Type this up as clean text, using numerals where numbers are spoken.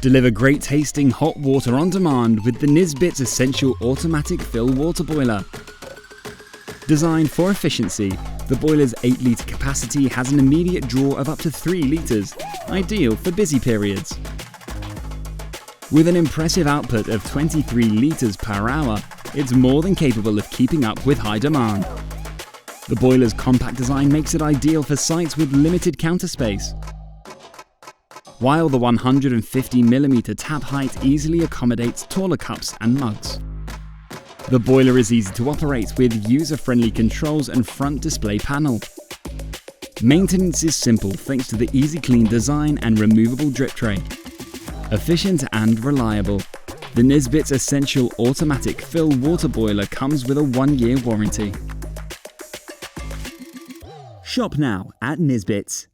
Deliver great tasting hot water on demand with the Nisbets Essential Automatic Fill Water Boiler. Designed for efficiency, the boiler's 8 litre capacity has an immediate draw of up to 3 litres, ideal for busy periods. With an impressive output of 23 litres per hour, it's more than capable of keeping up with high demand. The boiler's compact design makes it ideal for sites with limited counter space, while the 150mm tap height easily accommodates taller cups and mugs. The boiler is easy to operate with user-friendly controls and front display panel. Maintenance is simple thanks to the easy clean design and removable drip tray. Efficient and reliable, the Nisbets Essential Automatic Fill Water Boiler comes with a 1-year warranty. Shop now at Nisbets.